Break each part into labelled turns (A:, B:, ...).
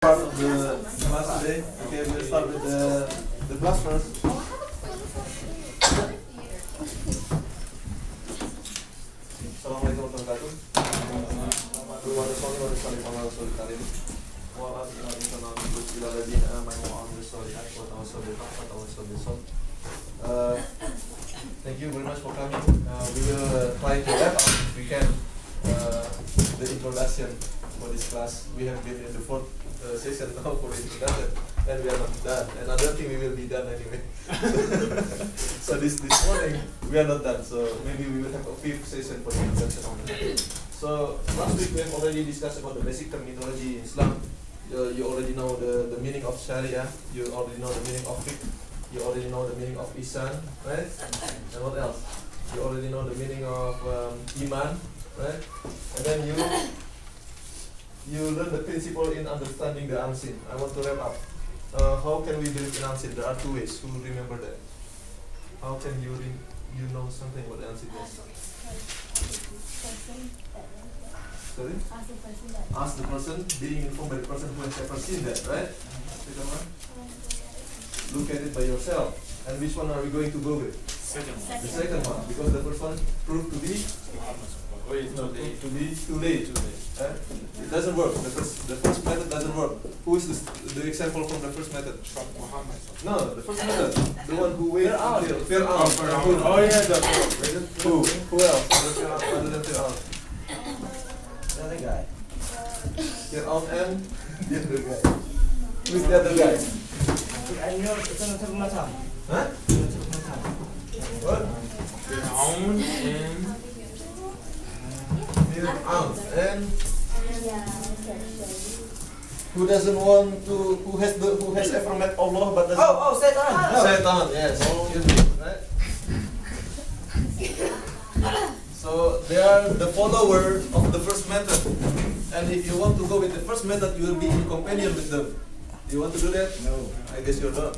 A: part of the class today. Okay, we'll start with the class first. Assalamualaikum warahmatullahi wabarakatuh. Thank you very much for coming. We will try to wrap up if we can the introduction for this class. We have been in the fourth session now for the introduction, and we are not done. And I don't think we will be done anyway. So this morning we are not done. So maybe we will have a fifth session for the introduction only. So last week we have already discussed about the basic terminology in Islam. You already know the meaning of Sharia. You already know the meaning of fiqh. You already know the meaning of Ihsan, right? And what else? You already know the meaning of Iman, right? And then you learn the principle in understanding the unseen. I want to wrap up. How can we believe in unseen? There are two ways. Who remember that? How can you know something about the unseen? Yes. Sorry? Ask the person, being informed by the person who has ever seen that, right? Second one? Look at it by yourself. And which one are we going to go with? The second one, because the first one proved to be too late. It doesn't work. The first method doesn't work. Who is the example from the first method? No, the first method. The one who waited until Fir'aun.
B: Oh yeah, the
A: Who else? Other than Fir'aun.
B: the other guy.
A: Fir'aun and the other guy. Who is the other guy?
B: I know it's on the tip of my tongue.
A: Huh? What?
B: Fir'aun and
A: Fir'aun and who doesn't want to? Who has ever met Allah but doesn't?
B: Satan.
A: Satan, yes. Right? So they are the follower of the first method, and if you want to go with the first method, you will be in companion with them. You want to do that?
B: No.
A: I guess you're not.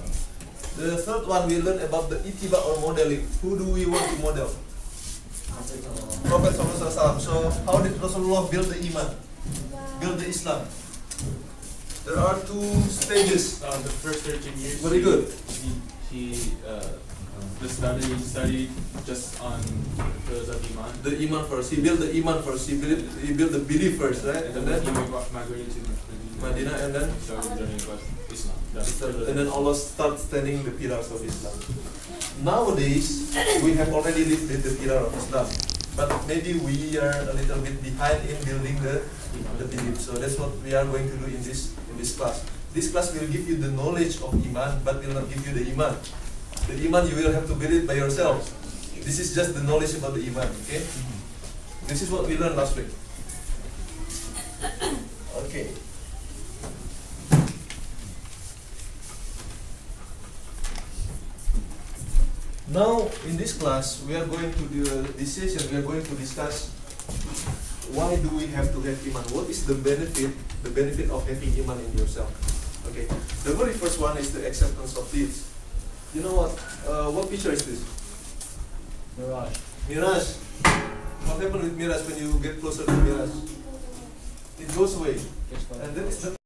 A: The third one we learn about the itiba or modeling. Who do we want to model? Prophet ﷺ. So how did Rasulullah build the iman? Build the Islam? There are two stages.
C: The first 13 years.
A: Very good.
C: He studied just on the pillars of Iman.
A: The iman first. He built the iman first. He built the belief first, right?
C: And then he migrated to
A: Medina, and then
C: started learning about Islam.
A: and then Allah starts standing the pillars of Islam. Nowadays, we have already lived with the pillar of Islam, but maybe we are a little bit behind in building the belief. So that's what we are going to do in this class. This class will give you the knowledge of iman, but will not give you the iman. The iman you will have to build it by yourself. This is just the knowledge about the iman. Okay. This is what we learned last week. Okay. Now, in this class, we are going to do this session. We are going to discuss why do we have to have iman? What is the benefit of having iman in yourself? Okay. The very first one is the acceptance of deeds. You know what? What picture is this?
B: Mirage.
A: Mirage. What happens with mirage when you get closer to mirage? It goes away, and that is the